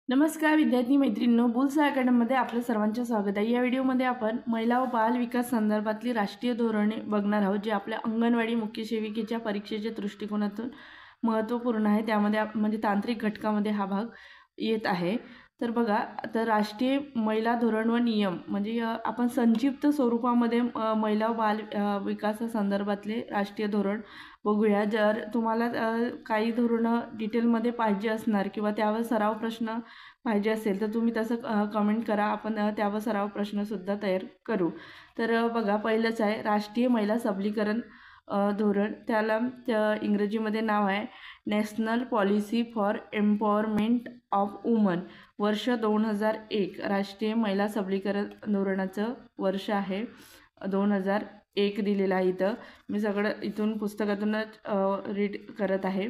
नमस्कार विद्यार्थी मैत्रिणींनो, बुल्स अकॅडमीमध्ये आपलं सर्वांचं स्वागत आहे। या व्हिडिओमध्ये आपण महिला व बाल विकास संदर्भातली राष्ट्रीय धोरणे बघणार आहोत, जे आपल्या अंगणवाडी मुख्य सेविकेच्या परीक्षेच्या दृष्टिकोनातून महत्त्वपूर्ण आहे। त्यामध्ये म्हणजे तांत्रिक घटकामध्ये हा भाग येत आहे। तर बघा, तर राष्ट्रीय महिला धोरण व नियम म्हणजे आपण संक्षिप्त स्वरूपामध्ये महिला व बाल विकासासंदर्भातले राष्ट्रीय धोरण बघूया। जर तुम्हाला काही धोरणं डिटेलमध्ये पाहिजे असणार किंवा त्यावर सराव प्रश्न पाहिजे असेल तर तुम्ही तसं कमेंट करा, आपण त्यावर सराव प्रश्नसुद्धा तयार करू। तर बघा, पहिलंच आहे राष्ट्रीय महिला सबलीकरण धोरण। त्याला इंग्रजीमध्ये नाव आहे national policy for empowerment of woman, वर्ष 2001। राष्ट्रीय महिला सबलीकरण धोरणाचं वर्ष आहे 2001 दिलेलं आहे। इथं मी सगळं इथून पुस्तकातूनच रीड करत आहे।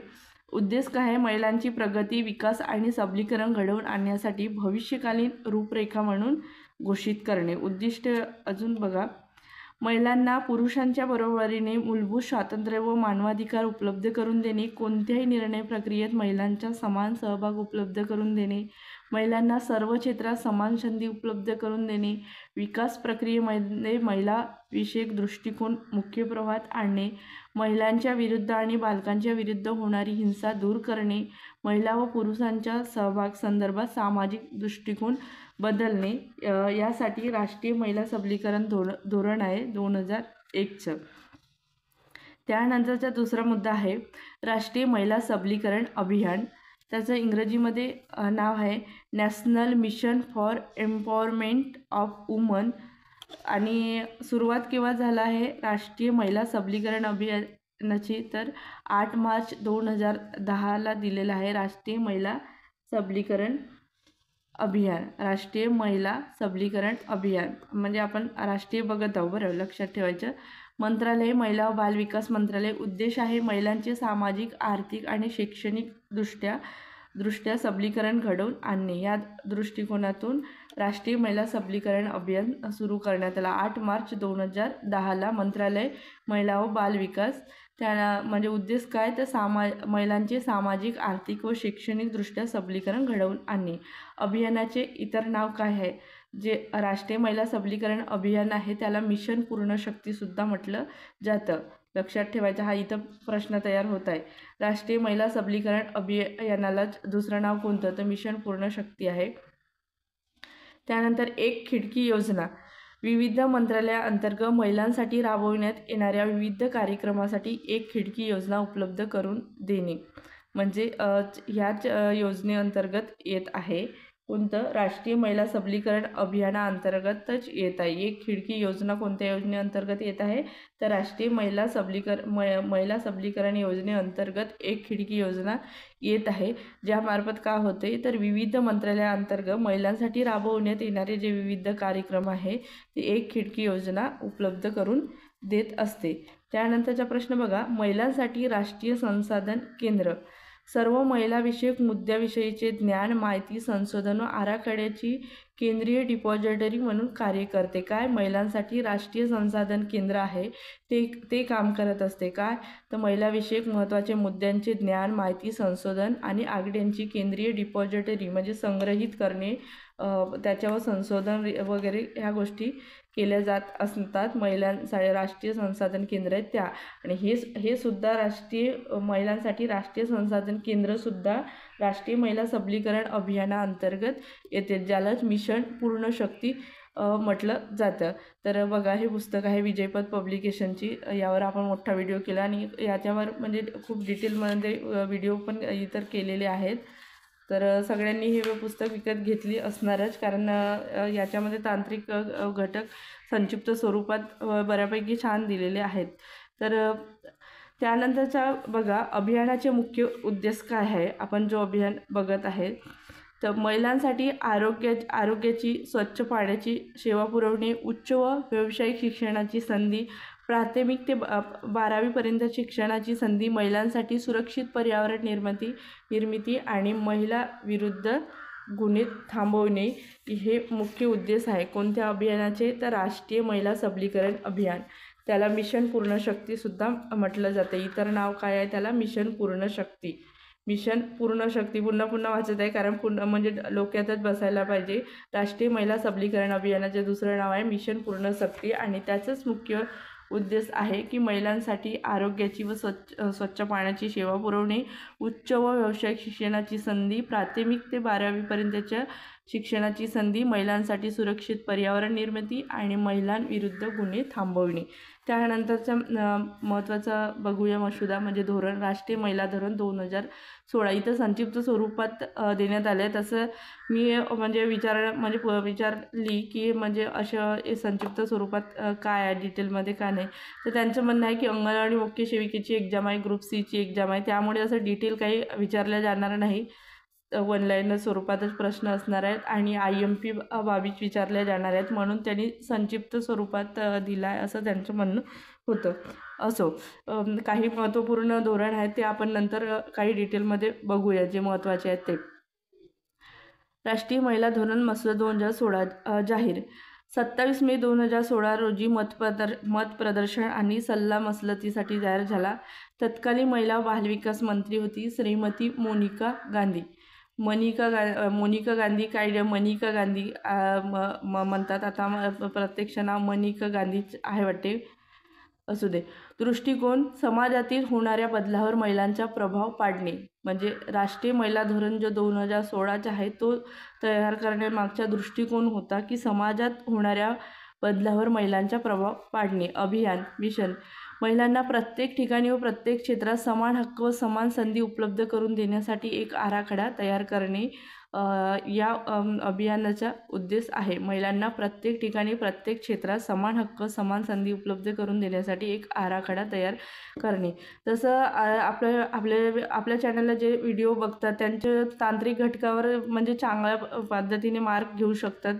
उद्देश काय आहे? महिलांची प्रगती, विकास आणि सबलीकरण घडवून आणण्यासाठी भविष्यकालीन रूपरेखा म्हणून घोषित करणे। उद्दिष्ट अजून बघा, महिलांना पुरुषांच्या बरोबरीने मूलभूत स्वातंत्र्य व मानवाधिकार उपलब्ध करून देणे, कोणत्याही निर्णय प्रक्रियेत महिलांचा समान सहभाग उपलब्ध करून देणे, महिलांना सर्व क्षेत्रात समान संधी उपलब्ध करून देणे, विकास प्रक्रियेमध्ये महिला विषयक दृष्टिकोन मुख्य प्रवाहात आणणे, महिलांच्या विरुद्ध आणि बालकांच्या विरुद्ध होणारी हिंसा दूर करणे, महिला व पुरुषांच्या सहभाग संदर्भात सामाजिक दृष्टिकोन बदलणे, यासाठी राष्ट्रीय महिला सबलीकरण धोरण आहे 2001चं। त्यानंतरचा दुसरा मुद्दा आहे राष्ट्रीय महिला सबलीकरण अभियान। त्याचं इंग्रजीमध्ये नाव आहे national mission for empowerment of woman. आणि सुरुवात केव्हा झाला आहे राष्ट्रीय महिला सबलीकरण अभियानाची? तर 8 मार्च 2010ला दिलेला आहे राष्ट्रीय महिला सबलीकरण अभियान। राष्ट्रीय महिला सबलीकरण अभियान म्हणजे आपण राष्ट्रीय बघत आहोत, बरोबर, लक्षात ठेवायचं। मंत्रालय महिला व बाल विकास मंत्रालय। उद्देश आहे महिलांचे सामाजिक, आर्थिक आणि शैक्षणिक दृष्ट्या सबलीकरण घडवून आणणे। या दृष्टिकोनातून राष्ट्रीय महिला सबलीकरण अभियान सुरू करण्यात आला 8 मार्च 2010ला। मंत्रालय महिला व बाल विकास। त्या म्हणजे उद्देश काय? तर महिलांचे सामाजिक, आर्थिक व शैक्षणिक दृष्ट्या सबलीकरण घडवून आणणे। अभियानाचे इतर नाव काय आहे? जे राष्ट्रीय महिला सबलीकरण अभियान आहे त्याला मिशन पूर्ण शक्ती सुद्धा म्हटलं जातं। लक्षात ठेवायचं, हा इथं प्रश्न तयार होत आहे। राष्ट्रीय महिला सबलीकरण अभियानाला दुसरं नाव कोणतं? तर मिशन पूर्ण शक्ती आहे। त्यानंतर एक खिडकी योजना। विविध मंत्रालयांतर्गत महिलांसाठी राबविण्यात येणाऱ्या विविध कार्यक्रमासाठी एक खिडकी योजना उपलब्ध करून देणे, म्हणजे ह्याच योजनेअंतर्गत येत आहे। कोणतं? राष्ट्रीय महिला सबलीकरण अभियानाअंतर्गतच येत आहे। एक खिडकी योजना कोणत्या योजनेअंतर्गत येत आहे? तर राष्ट्रीय महिला सबलीकरण योजनेअंतर्गत एक खिडकी योजना येत आहे, ज्यामार्फत काय होते तर विविध मंत्रालयांतर्गत महिलांसाठी राबवण्यात येणारे जे विविध कार्यक्रम आहे ते एक खिडकी योजना उपलब्ध करून देत असते। त्यानंतरचा प्रश्न बघा, महिलांसाठी राष्ट्रीय संसाधन केंद्र सर्व महिलाविषयक मुद्द्याविषयीचे ज्ञान, माहिती, संशोधन व आराखड्याची केंद्रीय डिपॉझिटरी म्हणून कार्य करते। काय? महिलांसाठी राष्ट्रीय संसाधन केंद्र आहे ते काम करत असते। काय? तर महिलाविषयक महत्त्वाचे मुद्द्यांचे ज्ञान, माहिती, संशोधन आणि आकड्यांची केंद्रीय डिपॉझिटरी म्हणजे संग्रहित करणे, त्याच्यावर संशोधन वगैरे ह्या गोष्टी केल्या जात असतात। महिलांसाठी राष्ट्रीय संसाधन केंद्र आहेत त्या। आणि हे सुद्धा महिलांसाठी राष्ट्रीय संसाधन केंद्रसुद्धा राष्ट्रीय महिला सबलीकरण अभियानाअंतर्गत येते, ज्यालाच मिशन पूर्ण शक्ती म्हटलं जातं। तर बघा, हे पुस्तक आहे विजयपथ पब्लिकेशनची। यावर आपण मोठा व्हिडिओ केला आणि याच्यावर म्हणजे खूप डिटेलमध्ये व्हिडिओ पण इतर केलेले आहेत। तर सगळ्यांनी हे पुस्तक विकत घेतली असणारच, कारण याच्यामध्ये तांत्रिक घटक संक्षिप्त स्वरूपात बऱ्यापैकी छान दिलेले आहेत। तर त्यानंतरचा बघा, अभियानाचे मुख्य उद्देश काय आहे? आपण जो अभियान बघत आहे तर महिलांसाठी आरोग्याची, स्वच्छ पाण्याची सेवा पुरवणे, उच्च व व्यावसायिक शिक्षणाची संधी, प्राथमिक ते 12वीपर्यंत शिक्षणाची संधी, महिलांसाठी सुरक्षित पर्यावरण निर्मिती आणि महिला विरुद्ध गुन्हे थांबवणे, हे मुख्य उद्देश आहे। कोणत्या अभियानाचे? तर राष्ट्रीय महिला सबलीकरण अभियान। त्याला मिशन पूर्ण शक्ती सुद्धा म्हटलं जातं। इतर नाव काय आहे त्याला? मिशन पूर्ण शक्ती। मिशन पूर्ण शक्ती, पुन्हा वाचत आहे कारण म्हणजे डोक्यातच बसायला पाहिजे. राष्ट्रीय महिला सबलीकरण अभियानाचे दुसरं नाव आहे मिशन पूर्ण शक्ती आणि त्याचंच मुख्य उद्देश आहे की महिलांसाठी आरोग्याची व स्वच्छ पाण्याची सेवा पुरवणे, उच्च व व्यावसायिक शिक्षणाची संधी, प्राथमिक ते 12वीपर्यंतच्या शिक्षणाची संधी, महिलांसाठी सुरक्षित पर्यावरण निर्मिती आणि महिलांविरुद्ध गुन्हे थांबवणे. त्यानंतरचा महत्त्वाचा बघूया मसुदा म्हणजे धोरण, राष्ट्रीय महिला धोरण 2016. इथं संक्षिप्त स्वरूपात देण्यात आले. तसं मी म्हणजे विचारली की म्हणजे अशा संक्षिप्त स्वरूपात काय आहे, डिटेलमध्ये काय नाही. तर त्यांचं म्हणणं आहे की अंगणवाडी मुख्य सेविकेची एक्झाम आहे, ग्रुप सीची एक्झाम आहे, त्यामुळे असं डिटेल काही विचारल्या जाणार नाही. ऑनलाईन स्वरूपातच प्रश्न असणार आहेत आणि IMP बाबीच विचारल्या जाणार आहेत, म्हणून त्यांनी संक्षिप्त स्वरूपात दिला आहे असं त्यांचं म्हणणं होतं. असो, काही महत्त्वपूर्ण धोरण आहेत ते आपण नंतर काही डिटेलमध्ये बघूया जे महत्त्वाचे आहेत ते. राष्ट्रीय महिला धोरण मसुदा 2016 जाहीर. 27 मे 2016 रोजी मतप्रदर्शन आणि सल्लामसलतीसाठी जाहीर झाला. तत्कालीन महिला बालविकास मंत्री होती श्रीमती मोनिका गांधी. मोनिका गांधी काय मनिका गांधी म्हणतात, आता प्रत्यक्ष नाव मनिका गांधीच आहे वाटते. असू दे. दृष्टिकोन, समाजातील होणाऱ्या बदलावर महिलांचा प्रभाव पाडणे. म्हणजे राष्ट्रीय महिला धोरण जो 2016चा आहे तो तयार करण्यामागचा दृष्टिकोन होता की समाजात होणाऱ्या बदलावर महिलांचा प्रभाव पाडणे. अभियान, मिशन, महिलांना प्रत्येक ठिकाणी व प्रत्येक क्षेत्रात समान हक्क व समान संधी उपलब्ध करून देण्यासाठी एक आराखडा तयार करणे या अभियानाचा उद्देश आहे. महिलांना प्रत्येक ठिकाणी प्रत्येक क्षेत्रात समान हक्क समान संधी उपलब्ध करून देण्यासाठी एक आराखडा तयार करणे. तसं आपल्या चॅनलला जे व्हिडिओ बघतात त्यांच्या तांत्रिक घटकावर म्हणजे चांगल्या पद्धतीने मार्क घेऊ शकतात,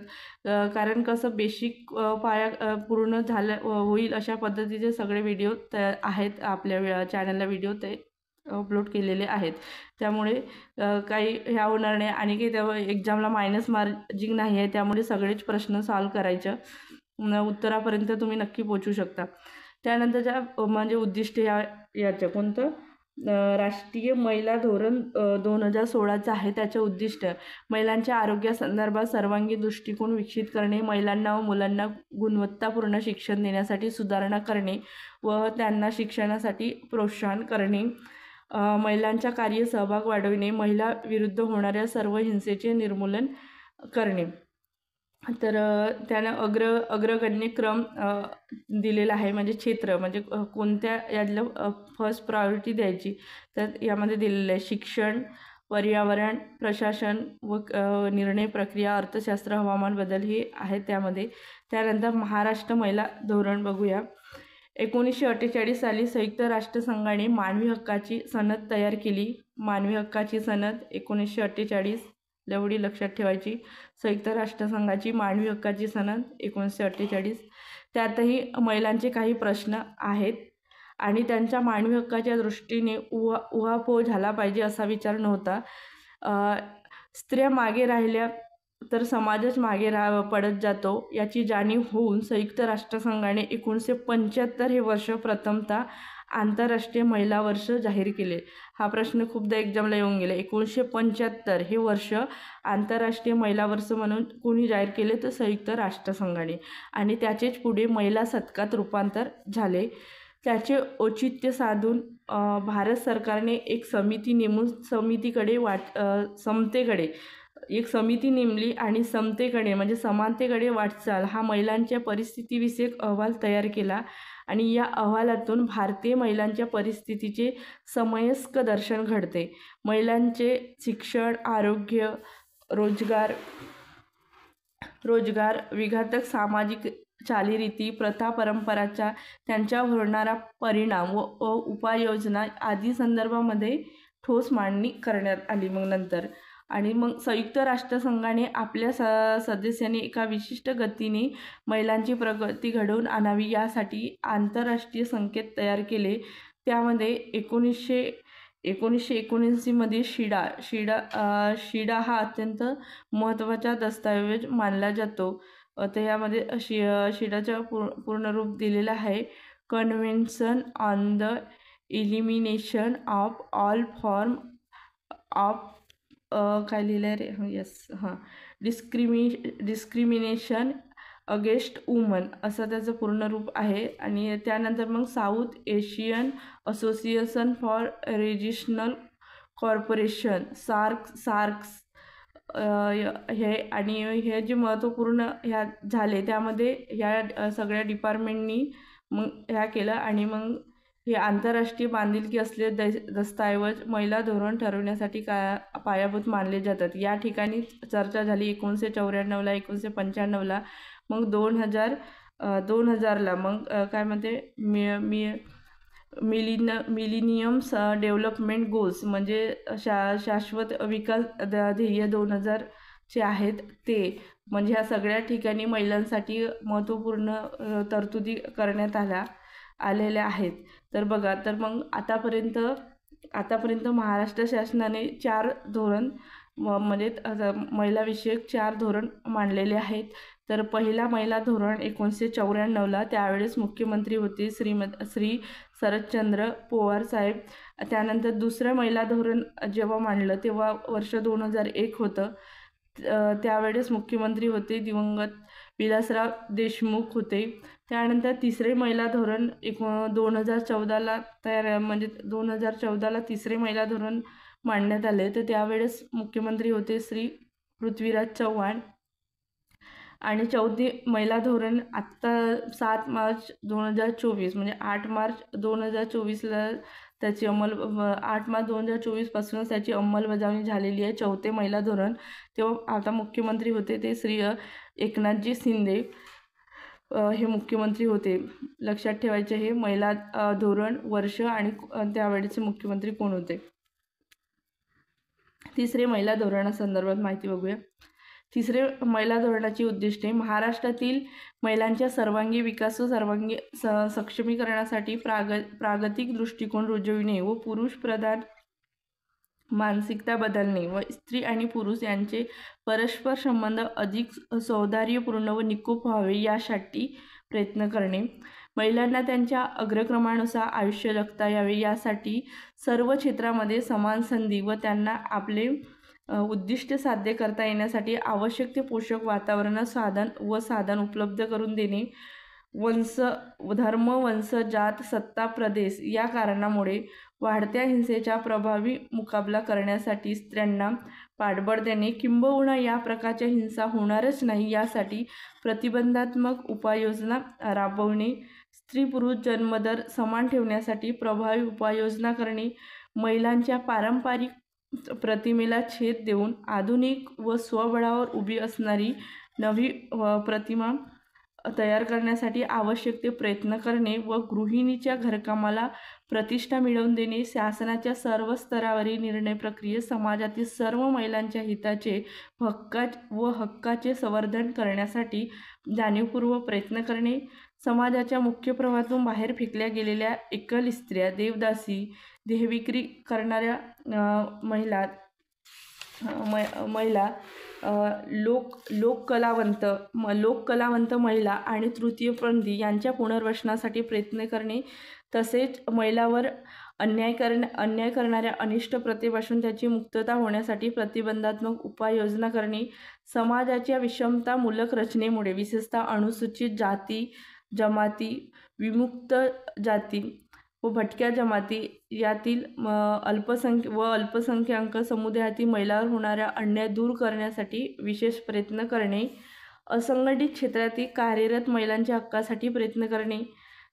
कारण कसं बेसिक पाया पूर्ण होईल अशा पद्धतीचे सगळे व्हिडिओ आहेत आपल्या चॅनलला, व्हिडिओ ते अपलोड केलेले आहेत. त्यामुळे काही ह्या होणार नाही आणि काही त्या एक्झामला मायनस मार्जिंग नाही आहे, त्यामुळे सगळेच प्रश्न सॉल्व करायचं, उत्तरापर्यंत तुम्ही नक्की पोचू शकता. त्यानंतरच्या म्हणजे उद्दिष्ट याचं कोणतं राष्ट्रीय महिला धोरण 2016चं आहे. त्याचे उद्दिष्ट महिलांच्या आरोग्यासंदर्भात सर्वांगीण दृष्टिकोन विकसित करणे, महिलांना व मुलांना गुणवत्तापूर्ण शिक्षण देण्यासाठी सुधारणा करणे व त्यांना शिक्षणासाठी प्रोत्साहन करणे, महिलांचा कार्य सहभाग वाढविणे, महिला विरुद्ध होणाऱ्या सर्व हिंसेचे निर्मूलन करणे. तर त्यानं अग्रगण्य क्रम दिलेला आहे, म्हणजे क्षेत्र म्हणजे कोणत्या यातलं फर्स्ट प्रायोरिटी द्यायची. तर यामध्ये दिलेलं आहे शिक्षण, पर्यावरण, प्रशासन व निर्णय प्रक्रिया, अर्थशास्त्र, हवामान बदल हे आहे त्यामध्ये. त्यानंतर महाराष्ट्र महिला धोरण बघूया. 1948 साली संयुक्त राष्ट्रसंघाने मानवी हक्काची सनद तयार केली. मानवी हक्काची सनद 1948 एवढी लक्षात ठेवायची. संयुक्त राष्ट्रसंघाची मानवी हक्काची सनद 1948. त्यातही महिलांचे काही प्रश्न आहेत आणि त्यांच्या मानवी हक्काच्या दृष्टीने उहापोह झाला पाहिजे असा विचार नव्हता. स्त्रिया मागे राहिल्या तर समाजच मागे पडत जातो याची जाणीव होऊन संयुक्त राष्ट्रसंघाने 1975 हे वर्ष प्रथमतः आंतरराष्ट्रीय महिला वर्ष जाहीर केले. हा प्रश्न खूपदा एक्झामला येऊन गेला. 1975 हे वर्ष आंतरराष्ट्रीय महिला वर्ष म्हणून कोणी जाहीर केले तर संयुक्त राष्ट्रसंघाने, आणि त्याचेच पुढे महिला शतकात रूपांतर झाले. त्याचे औचित्य साधून भारत सरकारने एक समिती नेमून समिती नेमली आणि समतेकडे म्हणजे समानतेकडे वाटचाल हा महिलांच्या परिस्थितीविषयक अहवाल तयार केला आणि या अहवालातून भारतीय महिलांच्या परिस्थितीचे समयस्क दर्शन घडते. महिलांचे शिक्षण, आरोग्य, रोजगार, विघातक सामाजिक चालीरीती, प्रथा, परंपराचा त्यांच्यावर होणारा परिणाम व उपाययोजना आदी संदर्भामध्ये ठोस मांडणी करण्यात आली. मग संयुक्त राष्ट्रसंघाने आपल्या सदस्यांनी एका विशिष्ट गतीने महिलांची प्रगती घडवून आणावी यासाठी आंतरराष्ट्रीय संकेत तयार केले. त्यामध्ये 1979 मध्ये शिडा हा अत्यंत महत्त्वाचा दस्तऐवज मानला जातो. तर यामध्ये शिडाचं पूर्ण रूप दिलेलं आहे. Convention on the elimination of all form of काय लिहिलं आहे रे, यस हां, डिस्क्रिमिनेशन अगेन्स्ट वुमन असं त्याचं पूर्ण रूप आहे. आणि त्यानंतर मग South Asian association for regional corporation SAARCs हे, आणि हे जे महत्त्वपूर्ण ह्या झाले त्यामध्ये ह्या सगळ्या डिपार्टमेंटनी मग ह्या केलं. आणि मग हे आंतरराष्ट्रीय बांधिलकी असलेले दस्तऐवज महिला धोरण ठरवण्यासाठी पायाभूत मानले जातात. या ठिकाणी चर्चा झाली 1994ला, 1995ला, मग 2000ला मग काय म्हणते मिलिनियम्स डेव्हलपमेंट गोल्स म्हणजे शाश्वत विकास ध्येय 2000चे आहेत ते. म्हणजे ह्या सगळ्या ठिकाणी महिलांसाठी महत्त्वपूर्ण तरतुदी करण्यात आलेल्या आहेत. तर बघा, तर मग आतापर्यंत महाराष्ट्र शासनाने 4 धोरण म्हणजे महिलाविषयक 4 धोरण मांडलेले आहेत. तर पहिला महिला धोरण 1994ला, त्यावेळेस मुख्यमंत्री होते श्री शरदचंद्र पवार साहेब. त्यानंतर दुसरं महिला धोरण जेव्हा मांडलं तेव्हा वर्ष 2001 होतं. त्यावेळेस मुख्यमंत्री होते दिवंगत विलासराव देशमुख होते. त्यानंतर तिसरे महिला धोरण 2014ला म्हणजे 2014ला तिसरे महिला धोरण मांडण्यात आले. तर त्यावेळेस मुख्यमंत्री होते श्री पृथ्वीराज चव्हाण. आणि चौथी महिला धोरण आत्ता 7 मार्च 2024 म्हणजे 8 मार्च 2024ला त्याची 8 मार्च 2024पासूनच त्याची अंमलबजावणी झालेली आहे. चौथे महिला धोरण तेव्हा आता मुख्यमंत्री होते ते श्री एकनाथजी शिंदे हे मुख्यमंत्री होते. लक्षात ठेवायचे हे महिला धोरण, वर्ष आणि त्यावेळेचे मुख्यमंत्री कोण होते. तिसरे महिला धोरणासंदर्भात माहिती बघूया. तिसरे महिला धोरणाची उद्दिष्टे: महाराष्ट्रातील महिलांच्या सर्वांगी विकास व सर्वांगी सक्षमीकरणासाठी प्रागतिक दृष्टिकोन रुजविणे व पुरुष प्रधान मानसिकता बदलणे व स्त्री आणि पुरुष यांचे परस्पर संबंध अधिक सौहार्दपूर्ण व निकोप व्हावे यासाठी प्रयत्न करणे. महिलांना त्यांच्या अग्रक्रमानुसार आयुष्य जगता यावे यासाठी सर्व क्षेत्रामध्ये समान संधी व त्यांना आपले उद्दिष्ट साध्य करता येण्यासाठी आवश्यक ते पोषक वातावरण साधन उपलब्ध करून देणे. धर्म, वंश, जात, सत्ता, प्रदेश या कारणामुळे वाढत्या हिंसेचा प्रभावी मुकाबला करण्यासाठी स्त्रियांना पाठबळ देणे, किंबहुना या प्रकारच्या हिंसा होणारच नाही यासाठी प्रतिबंधात्मक उपाययोजना राबवणे. स्त्री पुरुष जन्मदर समान ठेवण्यासाठी प्रभावी उपाययोजना करणे. महिलांच्या पारंपरिक प्रतिमेला छेद देऊन आधुनिक व स्वबळावर उभी असणारी नवी प्रतिमा तयार करण्यासाठी आवश्यक ते प्रयत्न करणे व गृहिणीच्या घरकामाला प्रतिष्ठा मिळवून देणे. शासनाच्या सर्व स्तरावरील निर्णय प्रक्रियेत समाजातील सर्व महिलांच्या हिताचे हक्काचे संवर्धन करण्यासाठी जाणीवपूर्वक प्रयत्न करणे. समाजाच्या मुख्य प्रवाहातून बाहेर फेकल्या गेलेल्या एकल स्त्रिया, देवदासी, देहविक्री करणाऱ्या महिला, लोककलावंत महिला आणि तृतीयपंथी यांच्या पुनर्वसनासाठी प्रयत्न करणे. तसेच महिलावर अन्याय करणाऱ्या अनिष्ट प्रथेपासून त्याची मुक्तता होण्यासाठी प्रतिबंधात्मक उपाययोजना करणे. समाजाच्या विषमतामूलक रचनेमुळे विशेषतः अनुसूचित जाती, जमाती, विमुक्त जाती व भटक्या जमाती यातील अल्पसंख्याक समुदायातील महिलांवर होणारा अन्याय दूर करण्यासाठी विशेष प्रयत्न करणे. असंघटित क्षेत्रातील कार्यरत महिलांच्या हक्कासाठी प्रयत्न करणे.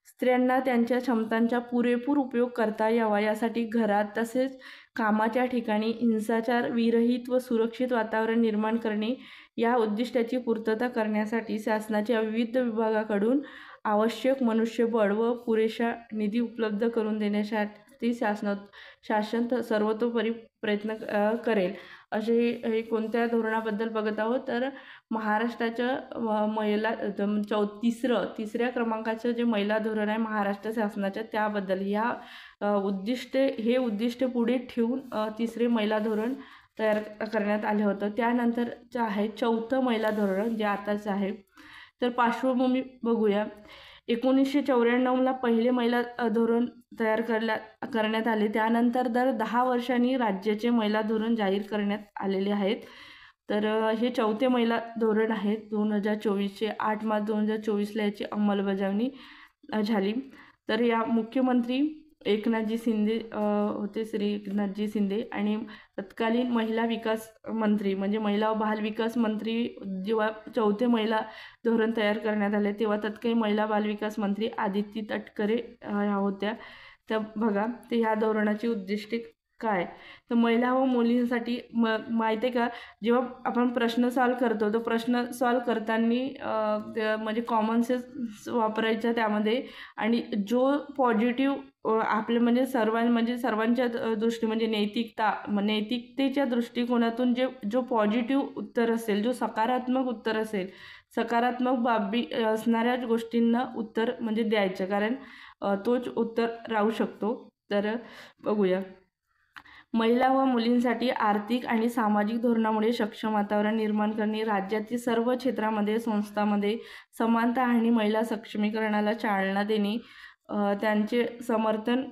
स्त्रियांना त्यांच्या क्षमतांचा पुरेपूर उपयोग करता यावा यासाठी घरात तसेच कामाच्या ठिकाणी हिंसाचार विरहित व सुरक्षित वातावरण निर्माण करणे. या उद्दिष्टाची पूर्तता करण्यासाठी शासनाच्या विविध विभागाकडून आवश्यक मनुष्यबळ व पुरेसा निधी उपलब्ध करून देण्यासाठी शासन सर्वतोपरी प्रयत्न करेल. असे हे कोणत्या धोरणाबद्दल बघत आहोत तर महाराष्ट्राच्या महिला तिसऱ्या क्रमांकाचं जे महिला धोरण आहे महाराष्ट्र शासनाच्या त्याबद्दल हे उद्दिष्ट पुढे ठेवून तिसरे महिला धोरण तयार करण्यात आले होतं. त्यानंतरचं आहे चौथं महिला धोरण जे आताचं आहे. तर पार्श्वभूमी बघूया. 1994ला पहिले महिला धोरण तयार करण्यात आले. त्यानंतर दर 10 वर्षांनी राज्याचे महिला धोरण जाहीर करण्यात आलेले आहेत. तर हे 4थे महिला धोरण आहे 2024चे. 8 मार्च 2024ला याची अंमलबजावणी झाली. तर या मुख्यमंत्री एकनाथजी शिंदे होते, श्री एकनाथजी शिंदे. आणि तत्कालीन महिला विकास मंत्री म्हणजे महिला व बाल विकास मंत्री जेव्हा 4थे महिला धोरण तयार करण्यात आले तेव्हा तत्कालीन महिला बाल विकास मंत्री आदिती तटकरे ह्या होत्या. तर बघा ते ह्या धोरणाची उद्दिष्टे काय. तर महिला व मुलींसाठी माहिती आहे का, जेव्हा आपण प्रश्न सॉल्व करतो तो प्रश्न सॉल्व करताना म्हणजे कॉमन सेन्स वापरायचा त्यामध्ये. आणि जो पॉझिटिव्ह आपले म्हणजे सर्वांच्या दृष्टी म्हणजे नैतिकतेच्या दृष्टिकोनातून जो पॉझिटिव्ह उत्तर असेल, जो सकारात्मक उत्तर असेल, सकारात्मक बाबी असणाऱ्या गोष्टींना उत्तर म्हणजे द्यायचं, कारण तोच उत्तर राहू शकतो. तर बघूया. महिला व मुलींसाठी आर्थिक आणि सामाजिक धोरणामुळे सक्षम वातावरण निर्माण करणे, राज्यातील सर्व क्षेत्रामध्ये संस्थांमध्ये समानता आणि महिला सक्षमीकरणाला चालना देणे, त्यांचे समर्थन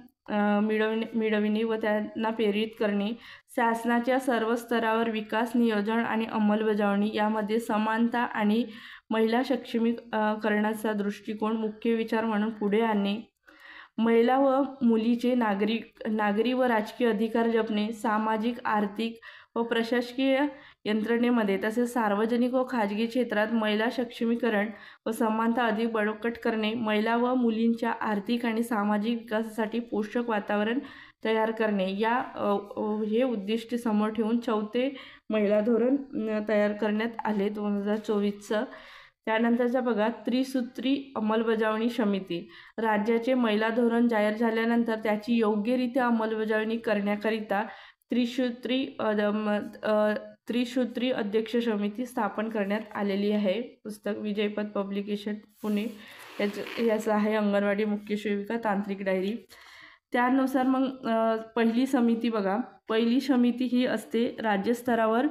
मिळविणे व त्यांना प्रेरित करणे, शासनाच्या सर्व स्तरावर विकास नियोजन आणि अंमलबजावणी यामध्ये समानता आणि महिला सक्षमीकरणाचा दृष्टिकोन मुख्य विचार म्हणून पुढे आणणे, महिला व मुलीचे नागरी व राजकीय अधिकार जपणे, सामाजिक, आर्थिक व प्रशासकीय यंत्रणेमध्ये तसेच सार्वजनिक व खाजगी क्षेत्रात महिला सक्षमीकरण व समानता अधिक बळकट करणे, महिला व मुलींच्या आर्थिक आणि सामाजिक विकासासाठी पोषक वातावरण तयार करणे, हे उद्दिष्ट समोर ठेवून 4थे महिला धोरण तयार करण्यात आले 2024चं. त्यानंतरचा बघा, त्रिसूत्री अंमलबजावणी समिती. राज्याचे महिला धोरण जाहीर झाल्यानंतर त्याची योग्यरित्या अंमलबजावणी करण्याकरिता त्रिसूत्री अध्यक्ष समिती स्थापन करण्यात आलेली आहे. पुस्तक विजयपथ पब्लिकेशन पुणे याचं आहे. अंगणवाडी मुख्य सेविका तांत्रिक डायरी. त्यानुसार मग पहिली समिती बघा, पहिली समिती ही असते राज्यस्तरावर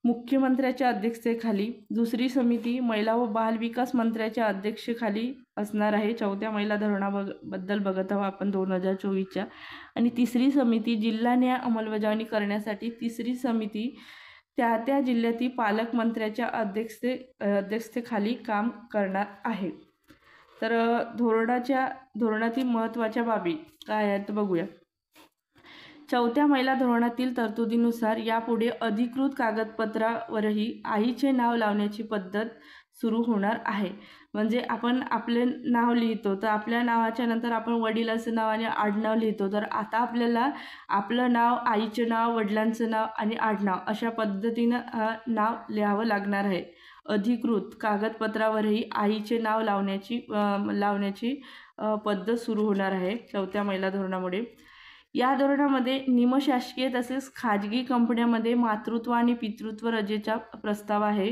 मुख्यमंत्र्याच्या अध्यक्षतेखाली. दुसरी समिती महिला व बाल विकास मंत्र्याच्या अध्यक्षतेखाली असणार आहे. 4थ्या महिला धोरणाबद्दल बघत आहोत आपण 2024च्या. आणि तिसरी समिती जिल्हा न्याय अंमलबजावणी करण्यासाठी तिसरी समिती त्या जिल्ह्यातील पालकमंत्र्याच्या अध्यक्षतेखाली काम करणार आहे. तर धोरणातील महत्त्वाच्या बाबी काय आहेत बघूया. 4थ्या महिला धोरणातील तरतुदीनुसार यापुढे अधिकृत कागदपत्रावरही आईचे नाव लावण्याची पद्धत सुरू होणार आहे. म्हणजे आपण आपले नाव लिहितो तर आपल्या नावाच्या नंतर आपण वडिलाचं नाव आणि आडनाव लिहितो. तर आता आपल्याला आपलं नाव, आईचे नाव, वडिलांचं नाव आणि आडनाव अशा पद्धतीनं नाव लिहावं लागणार आहे. अधिकृत कागदपत्रावरही आईचे नाव लावण्याची पद्धत सुरू होणार आहे 4थ्या महिला धोरणामुळे. या धोरणामध्ये निमशासकीय तसेच खाजगी कंपन्यांमध्ये मातृत्व आणि पितृत्व रजेचा प्रस्ताव आहे.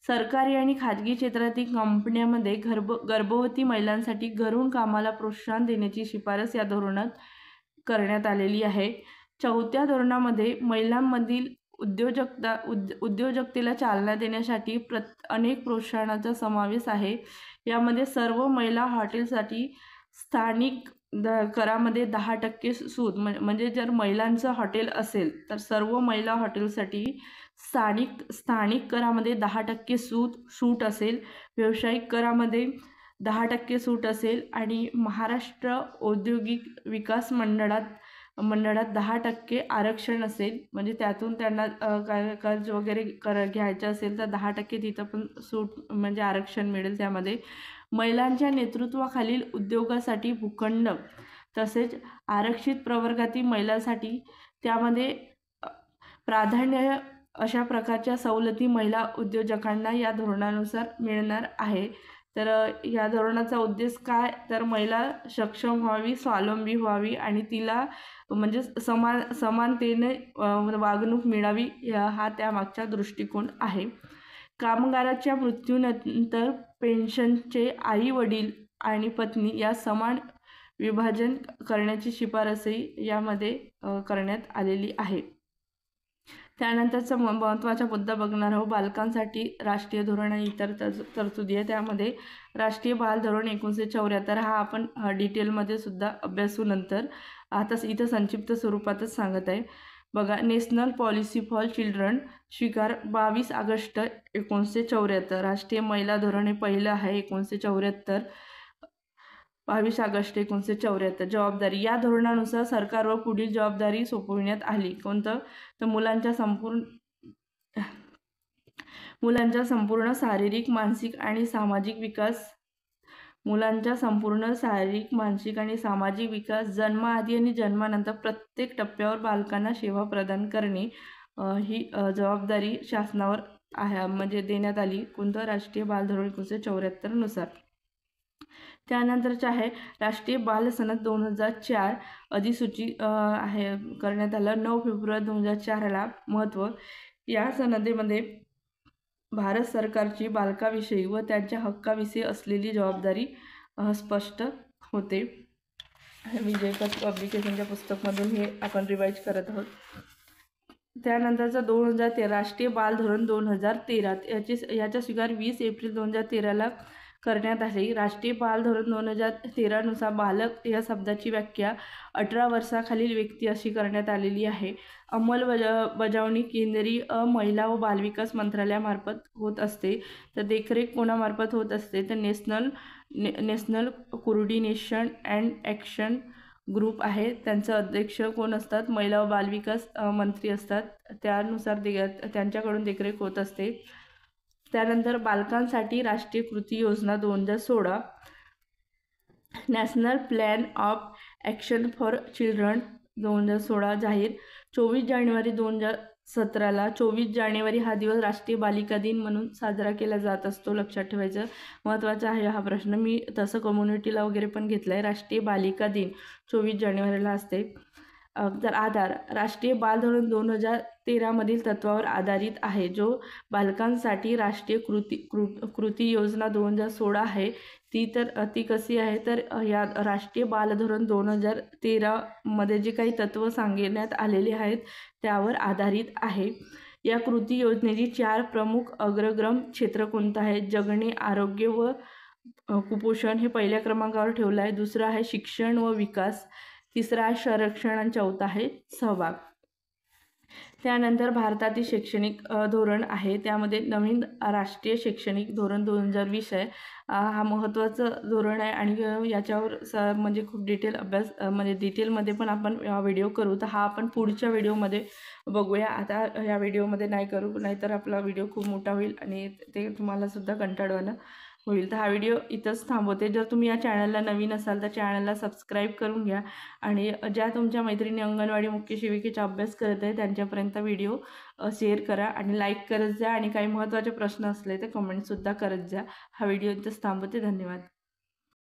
सरकारी आणि खाजगी क्षेत्रातील कंपन्यांमध्ये गर्भवती महिलांसाठी घरून कामाला प्रोत्साहन देण्याची शिफारस या धोरणात करण्यात आलेली आहे. 4थ्या धोरणामध्ये महिलांमधील उद्योजकतेला चालना देण्यासाठी अनेक प्रोत्साहनाचा समावेश आहे. यामध्ये सर्व महिला हॉटेलसाठी स्थानिक करामध्ये 10% सूट, म्हणजे जर महिलांचं हॉटेल असेल तर सर्व महिला हॉटेलसाठी स्थानिक करामध्ये 10% सूट असेल. व्यावसायिक करामध्ये 10% सूट असेल. आणि महाराष्ट्र औद्योगिक विकास मंडळात 10% आरक्षण असेल. म्हणजे त्यातून त्यांना कर्ज वगैरे घ्यायचं असेल तर 10% तिथं पण सूट म्हणजे आरक्षण मिळेल. त्यामध्ये महिलांच्या नेतृत्वाखालील उद्योगासाठी भूखंड तसेच आरक्षित प्रवर्गातील महिलांसाठी त्यामध्ये प्राधान्य अशा प्रकारच्या सवलती महिला उद्योजकांना या धोरणानुसार मिळणार आहे. तर या धोरणाचा उद्देश काय, तर महिला सक्षम व्हावी, स्वावलंबी व्हावी आणि तिला म्हणजे समानतेने वागणूक मिळावी, हा त्यामागचा दृष्टिकोन आहे. कामगाराच्या मृत्यूनंतर पेन्शनचे आई वडील आणि पत्नी या समान विभाजन करण्याची शिफारसही यामध्ये करण्यात आलेली आहे. त्यानंतरचा महत्त्वाचा मुद्दा बघणार आहोत बालकांसाठी राष्ट्रीय धोरण आणि इतर तरतुदी आहे. त्यामध्ये राष्ट्रीय बाल धोरण 1974 हा आपण डिटेलमध्ये सुद्धा अभ्यासू नंतर. आता इथं संक्षिप्त स्वरूपातच सांगत आहे. बघा, नॅशनल पॉलिसी फॉर चिल्ड्रन स्वीकार 22 ऑगस्ट 1974. राष्ट्रीय महिला धोरण हे पहिलं आहे 1974. 22 ऑगस्ट 1974. जबाबदारी, या धोरणानुसार सरकारवर पुढील जबाबदारी सोपविण्यात आली. कोणतं? तर मुलांच्या संपूर्ण शारीरिक, मानसिक आणि सामाजिक विकास, मुलांच्या संपूर्ण शारीरिक, मानसिक आणि सामाजिक विकास जन्माआधी आणि जन्मानंतर प्रत्येक टप्प्यावर बालकांना सेवा प्रदान करणे ही जबाबदारी शासनावर आहे, म्हणजे देण्यात आली. कोणतं? राष्ट्रीय बाल धोरण 1974 नुसार. त्यानंतरचे आहे राष्ट्रीय बाल सनद 2004 अधिसूचित आहे करण्यात आलं 9 फेब्रुवारी 2004ला. महत्त्व, या सनदेमध्ये भारत सरकारची बालकाविषयी व त्यांच्या हक्काविषयी असलेली जबाबदारी स्पष्ट होते. विजय पब्लिकेशनच्या पुस्तकमधून हे आपण रिवाइज करत आहोत. त्यानंतरचा 2013 राष्ट्रीय बाल धोरण 2013 याचा स्वीकार 20 एप्रिल 2013ला करण्यात आली. राष्ट्रीय बाल धोरण 2013 नुसार बालक या शब्दाची व्याख्या 18 वर्षाखालील व्यक्ती अशी करण्यात आलेली आहे. अंमलबजावणी केंद्रीय महिला व बालविकास मंत्रालयामार्फत होत असते. तर देखरेख कोणामार्फत होत असते? तर national coordination and action group आहे. त्यांचं अध्यक्ष कोण असतात? महिला व बालविकास मंत्री असतात. त्यानुसार त्यांच्याकडून देखरेख होत असते. त्यानंतर बालकांसाठी राष्ट्रीय कृती योजना 2016, national plan of action for children 2016 जाहीर. 24 जानेवारी 2017ला 24 जानेवारी हा दिवस राष्ट्रीय बालिका दिन म्हणून साजरा केला जात असतो. लक्षात ठेवायचं, महत्त्वाचा आहे हा प्रश्न. मी तसं कम्युनिटीला वगैरे पण घेतला आहे. राष्ट्रीय बालिका दिन 24 जानेवारीला असते. तर आधार, राष्ट्रीय बाल धोरण 2013 मधील तत्वावर आधारित आहे, जो बालकांसाठी राष्ट्रीय कृती योजना 2016 आहे. ती कशी आहे? तर या राष्ट्रीय बाल धोरण 2013 मध्ये जे काही तत्व सांगण्यात आलेले आहेत त्यावर आधारित आहे. या कृती योजनेची 4 प्रमुख अग्रक्रम क्षेत्र कोणतं आहे? जगणे, आरोग्य व कुपोषण हे पहिल्या क्रमांकावर ठेवलं आहे. दुसरं आहे शिक्षण व विकास, तिसरा आहे संरक्षण आणि चौथा आहे सहभाग. त्यानंतर भारतातील शैक्षणिक धोरण आहे. त्यामध्ये नवीन राष्ट्रीय शैक्षणिक धोरण 2020 आहे. हा महत्त्वाचं धोरण आहे आणि याच्यावर म्हणजे खूप डिटेल अभ्यास म्हणजे डिटेलमध्ये पण आपण व्हिडिओ करू. तर हा आपण पुढच्या व्हिडिओमध्ये बघूया. आता ह्या व्हिडिओमध्ये नाही करू, नाहीतर आपला व्हिडिओ खूप मोठा होईल आणि ते तुम्हालासुद्धा कंटाळवाणं होईल. तर हा व्हिडिओ इथंच थांबवते. जर तुम्ही या चॅनलला नवीन असाल तर चॅनलला सबस्क्राईब करून घ्या आणि ज्या तुमच्या मैत्रिणी अंगणवाडी मुख्य सेविकेचा अभ्यास करत आहे त्यांच्यापर्यंत व्हिडिओ शेअर करा आणि लाईक करत जा आणि काही महत्त्वाचे प्रश्न असले तर कमेंटसुद्धा करत जा. हा व्हिडिओ इथंच थांबवते. धन्यवाद.